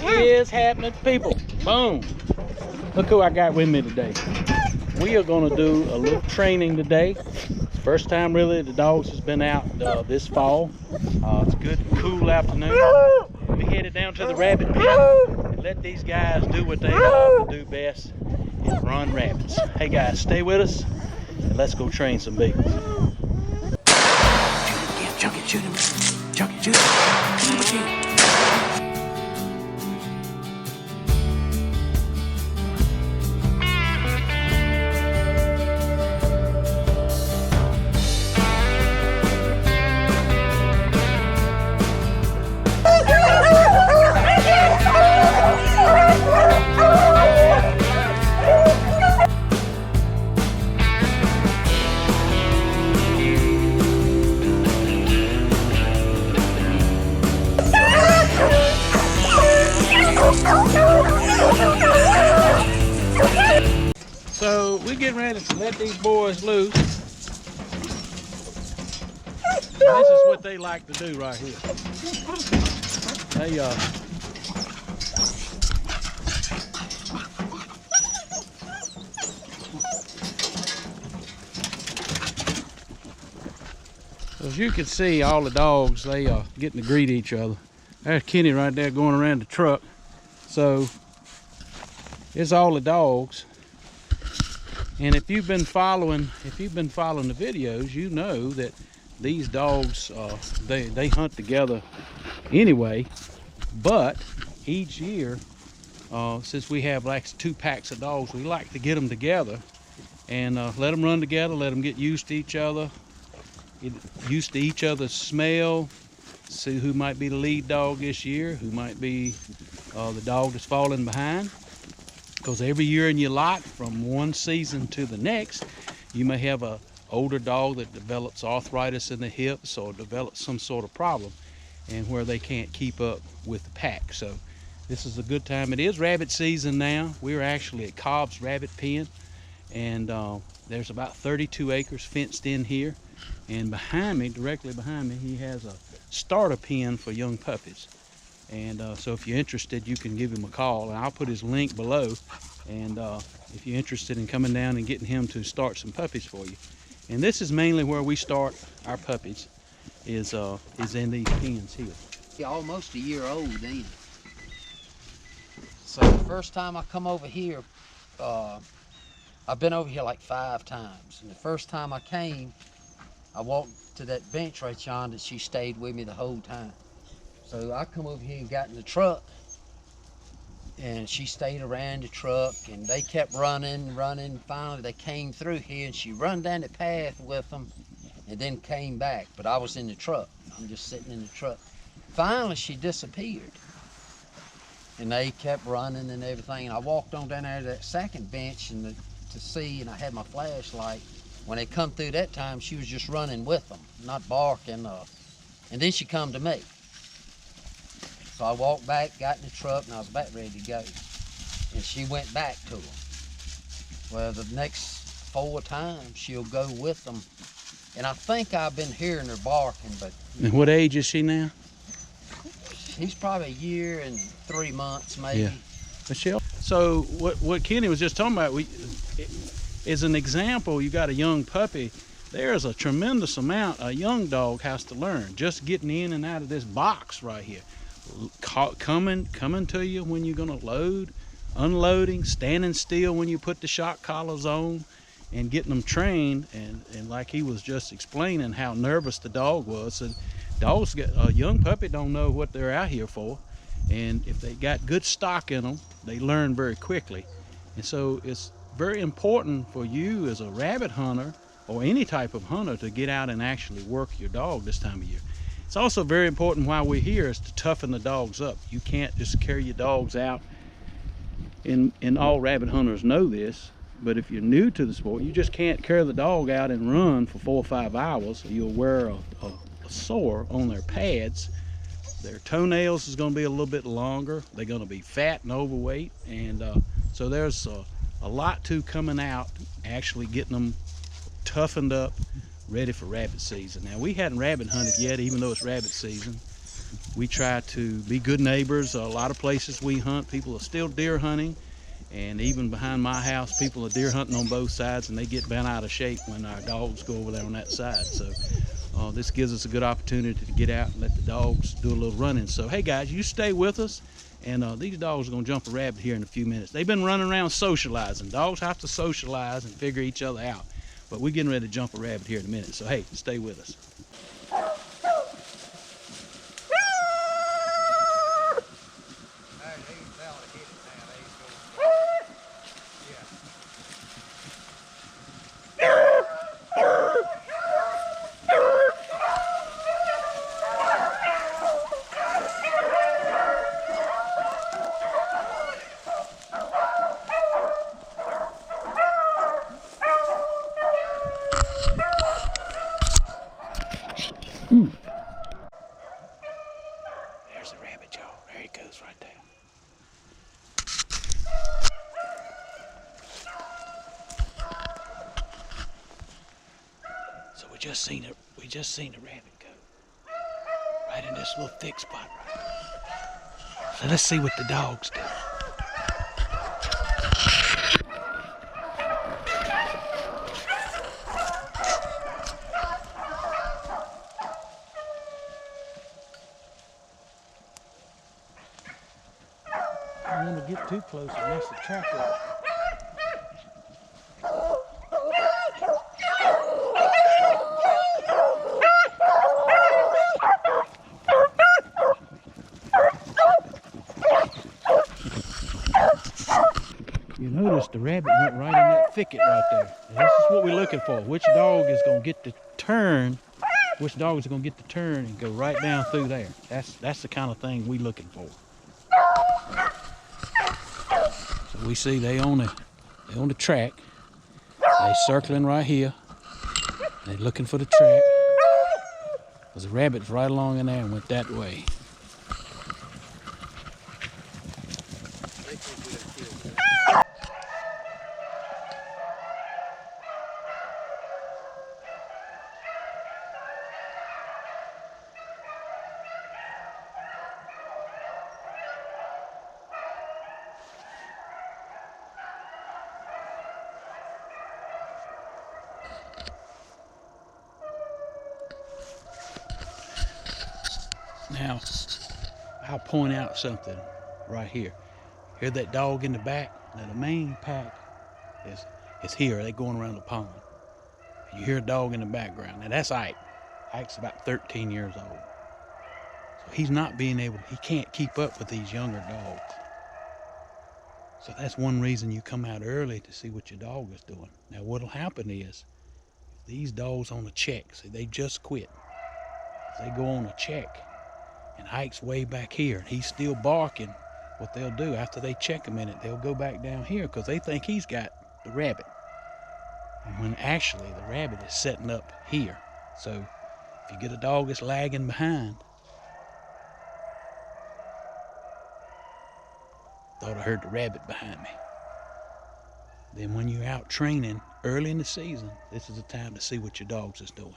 What is happening, people? Boom. Look who I got with me today. We are going to do a little training today. First time really the dogs has been out this fall. It's a good cool afternoon. We headed down to the rabbit pen and let these guys do what they love to do best, is run rabbits. Hey guys, stay with us and let's go train some beagles. Chunk it, shoot him. Chunk it, shoot him. So we're getting ready to let these boys loose. This is what they like to do right here. They as you can see, all the dogs, they are getting to greet each other. There's Kenny right there going around the truck. So it's all the dogs. And if you've been following the videos, you know that these dogs they hunt together anyway. But each year, since we have like 2 packs of dogs, we like to get them together and let them run together, let them get used to each other, used to each other's smell, see who might be the lead dog this year, who might be the dog that's falling behind. Because every year in your lot, from one season to the next, you may have an older dog that develops arthritis in the hips or develops some sort of problem, and where they can't keep up with the pack. So this is a good time. It is rabbit season now. We're actually at Cobbs Rabbit Pen, and there's about 32 acres fenced in here. And behind me, directly behind me, he has a starter pen for young puppies. And so if you're interested, you can give him a call, and I'll put his link below. And if you're interested in coming down and getting him to start some puppies for you. And this is mainly where we start our puppies, is in these pens here. Yeah, almost a year old then. So the first time I come over here, I've been over here like 5 times. And the first time I came, I walked to that bench right yonder, she stayed with me the whole time. So I come over here and got in the truck, and she stayed around the truck, and they kept running. Finally they came through here, and she run down the path with them and then came back. But I was in the truck. I'm just sitting in the truck. Finally she disappeared, and they kept running and everything. And I walked on down there to that second bench and to see, and I had my flashlight. When they come through that time, she was just running with them, not barking. And then she come to me. So I walked back, got in the truck, and I was about ready to go. And she went back to them. Well, the next 4 times, she'll go with them. And I think I've been hearing her barking, but... And what age is she now? He's probably a year and 3 months, maybe. Yeah. Michelle? So what Kenny was just talking about, is an example. You got a young puppy. There's a tremendous amount a young dog has to learn. Just getting in and out of this box right here. Coming to you when you're going to load, unloading, standing still when you put the shock collars on, and getting them trained. And like he was just explaining how nervous the dog was. So dogs a young puppy don't know what they're out here for, and if they got good stock in them, they learn very quickly. And so it's very important for you as a rabbit hunter or any type of hunter to get out and actually work your dog this time of year. It's also very important while we're here is to toughen the dogs up. You can't just carry your dogs out, and all rabbit hunters know this, but if you're new to the sport, you just can't carry the dog out and run for 4 or 5 hours. You'll wear a sore on their pads. Their toenails is going to be a little bit longer. They're going to be fat and overweight, and so there's a lot to coming out, actually getting them toughened up, ready for rabbit season. Now, we hadn't rabbit hunted yet, even though it's rabbit season. We try to be good neighbors. A lot of places we hunt, people are still deer hunting. And even behind my house, people are deer hunting on both sides, and they get bent out of shape when our dogs go over there on that side. So this gives us a good opportunity to get out and let the dogs do a little running. So hey guys, you stay with us, and these dogs are gonna jump a rabbit here in a few minutes. They've been running around socializing. Dogs have to socialize and figure each other out. But we're getting ready to jump a rabbit here in a minute. So hey, stay with us. There's the rabbit, y'all. There he goes right there. So we just seen it. We just seen the rabbit go right in this little thick spot right here. So let's see what the dogs do. I don't want to get too close and mess the track up. You notice the rabbit went right in that thicket right there. And this is what we're looking for. Which dog is going to get the turn? Which dog is going to get the turn and go right down through there? That's the kind of thing we're looking for. So we see they on the track. They circling right here. They're looking for the track. There's a rabbit's right along in there and went that way. Now, I'll point out something right here. Hear that dog in the back? Now the main pack is here. They're going around the pond. You hear a dog in the background. Now that's Ike. Ike's about 13 years old. So he's not being able, he can't keep up with these younger dogs. So that's one reason you come out early to see what your dog is doing. Now what'll happen is, these dogs on a check, see they just quit. If they go on a check, and Ike's way back here, and he's still barking, what they'll do after they check a minute, they'll go back down here because they think he's got the rabbit. And when actually the rabbit is setting up here. So if you get a dog that's lagging behind, thought I heard the rabbit behind me. Then when you're out training early in the season, this is the time to see what your dogs is doing.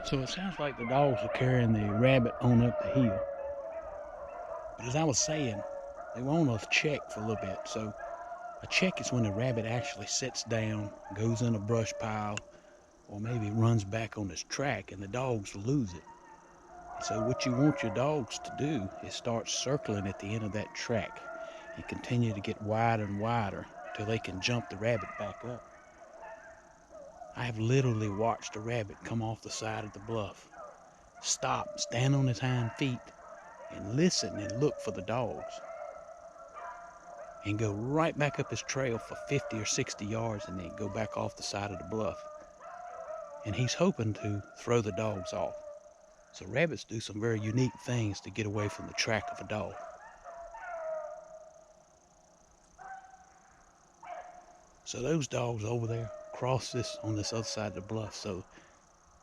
So it sounds like the dogs are carrying the rabbit on up the hill. But as I was saying, they were on a check for a little bit. So a check is when the rabbit actually sits down, goes in a brush pile, or maybe runs back on his track, and the dogs lose it. So what you want your dogs to do is start circling at the end of that track and continue to get wider and wider until they can jump the rabbit back up. I have literally watched a rabbit come off the side of the bluff, stop, stand on his hind feet, and listen and look for the dogs, and go right back up his trail for 50 or 60 yards and then go back off the side of the bluff. and he's hoping to throw the dogs off. So rabbits do some very unique things to get away from the track of a dog. So those dogs over there cross this on this other side of the bluff, so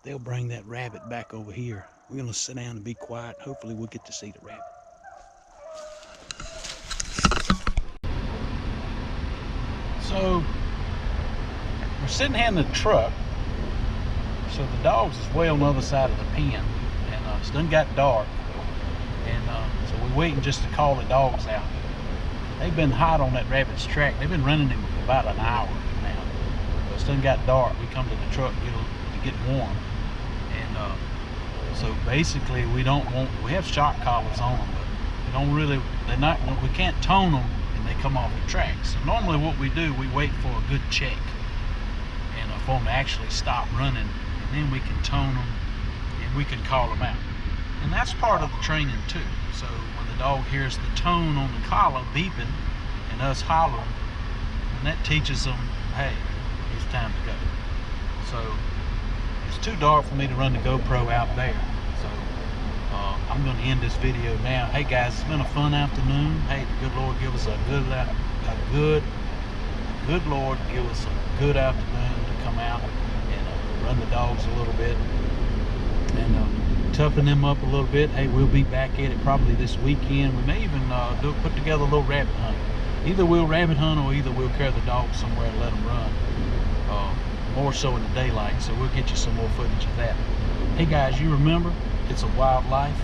they'll bring that rabbit back over here. We're gonna sit down and be quiet. Hopefully we'll get to see the rabbit. So we're sitting here in the truck. So the dogs is way on the other side of the pen, and it's done got dark, and so we're waiting just to call the dogs out. They've been hot on that rabbit's track. They've been running him for about an hour now. So it's done got dark. We come to the truck to get warm, and so basically we have shock collars on them, but we don't really. We can't tone them, and they come off the track. So normally what we do, we wait for a good check, and for them to actually stop running. And then we can tone them and we can call them out. And that's part of the training too. So when the dog hears the tone on the collar beeping and us hollering, and that teaches them, hey, it's time to go. So it's too dark for me to run the GoPro out there. So I'm going to end this video now. Hey guys, it's been a fun afternoon. Hey, the good Lord give us a good Lord give us a good afternoon to come out and run the dogs a little bit and toughen them up a little bit. Hey, we'll be back at it probably this weekend. We may even put together a little rabbit hunt. Either we'll rabbit hunt or either we'll carry the dogs somewhere and let them run. More so in the daylight, so we'll get you some more footage of that. Hey guys, you remember, it's a wild life,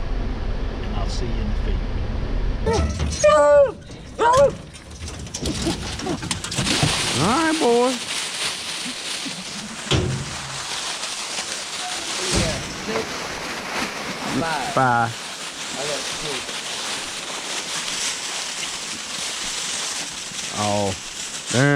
and I'll see you in the field. All right, boy. Five. I got 6. Oh, there.